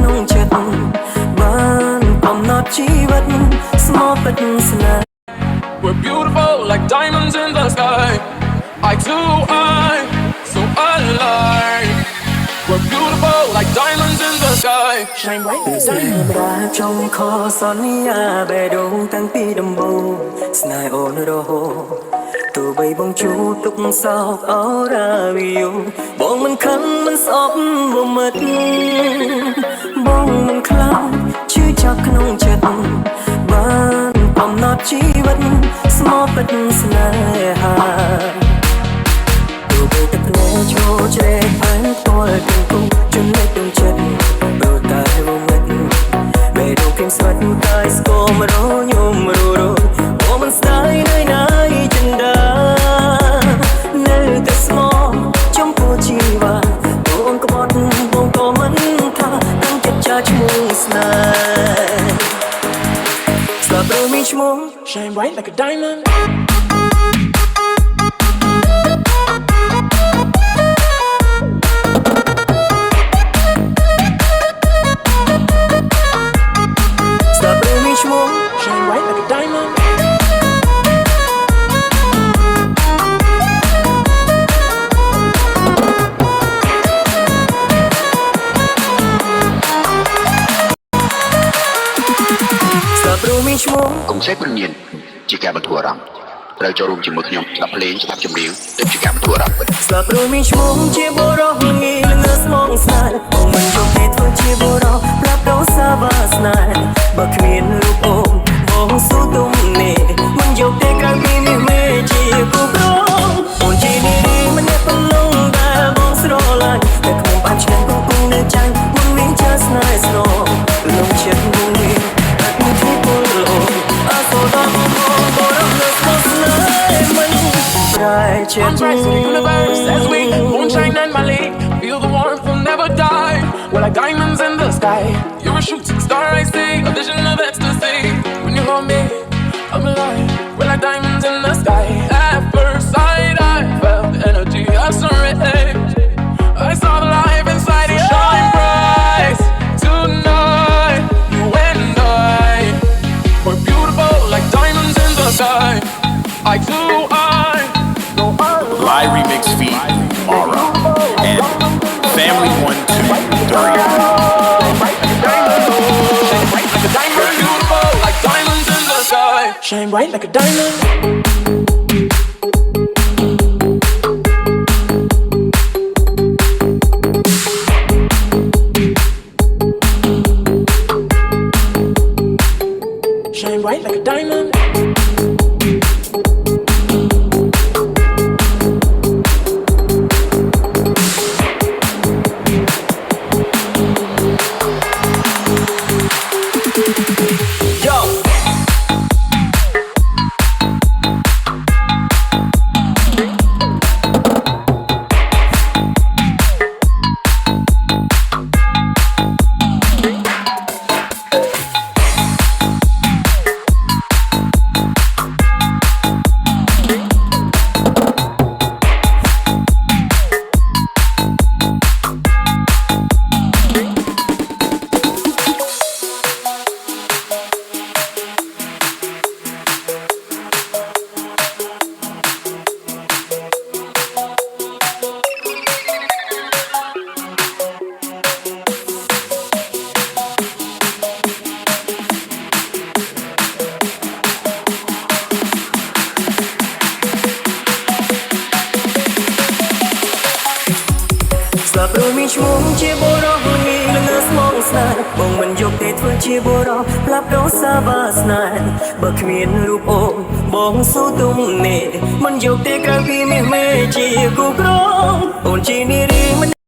ក្នុងចិត្តបានកំណត់ជីវិតស្មោះពិតស្នេហ៍ We're beautiful like diamonds in the sky. Eye to eye, so alive. We're beautiful like diamonds in the sky. Shine bright like diamonds. រាtrongខសន្យាបេះដូងតាំងពីដំបូងស្នេហ៍អូនរហូតទោះបីបងជួបទុកសោកអរាវីយបងមិនខឹងមិនស្អប់វមិតបងមិនខ្លាចឈឺចាប់ក្នុងចិត្តបានកំណត់ជីវិតស្មោះពិតស្នេហាទោះបីទឹកភ្នែកឈរជ្រែកផែនផ្ទាល់ទាំងគូចំណេះដងចិត្តដូចតែវមិតបេះដូងគៀមស្វិតកាយស្គមរញោមរੂបងមិនស្ដាយនៅណាយចិន្តានៅតែស្មោះចំពោះជីវ៉ាបងក្បត់បងក៏មិនថាតាំងចិត្តចាឈ្មោះស្នេហ៍ស្លាប់ព្រមមានឈ្មោះ Shine bright like a diamond. Stop me, schmo. Shine bright like a diamond. Stop me, schmo. កុំសេះព្រមានជាការបន្ធូរអារម្មណ៍ត្រូវចូលរួមជាមួយខ្ញុំស្ដាប់ភ្លេងស្ដាប់ចម្រៀងទៅជាការបន្ធូរអារម្មណ៍ Stop me, schmo. ជាបរោះល្ងាលងើស្មងស្នេហ៍បងមិនយកទេធ្វើជាបរោះប្រាប់ដោសាបាស្នេហ៍បើគ្មានរូបបងស៊ូទុំនេះមិនយកទេក្រៅពីមាសមេជាគូប្រងអូនជានារីម្នាក់ទំនងដែលបងស្រឡាញ់តែខ្ញុំបានឆ្ងាញ់គង់នៅចាញ់មុនមានជាស្នេហ៍ស្នងលងចិត្តបងនេះតែមិនធ្វើពលលោអសូរដល់បងបរោះលើស្មងស្នេហ៍មិនប្រែចិត្ត I'm bright to the universe as we moonshine and Mali. Feel the warmth will never die. We're like diamonds in the sky. You're a shooting star, I see. A vision of ecstasy. When you hold me, I'm alive. We're like diamonds in the sky. At first sight, I felt the energy of sun rays. I saw the life inside you. Shine bright tonight. You and I. We're beautiful like diamonds in the sky. Eye to eye. Live remix feat Mara and Family 1 2 3. Shine bright like a diamond. Shine bright like a diamond. Stop me, schmo. ជាបរោះល្ងាលងើស្មងស្នេហ៍បងមិនយកទេធ្វើជាបរោះប្រាប់ដោសាបាស្នេហ៍បើគ្មានរូបបងស៊ូទុំនេះមិនយកទេក្រៅពីមាសមេជាគូក្រងអូនជានារី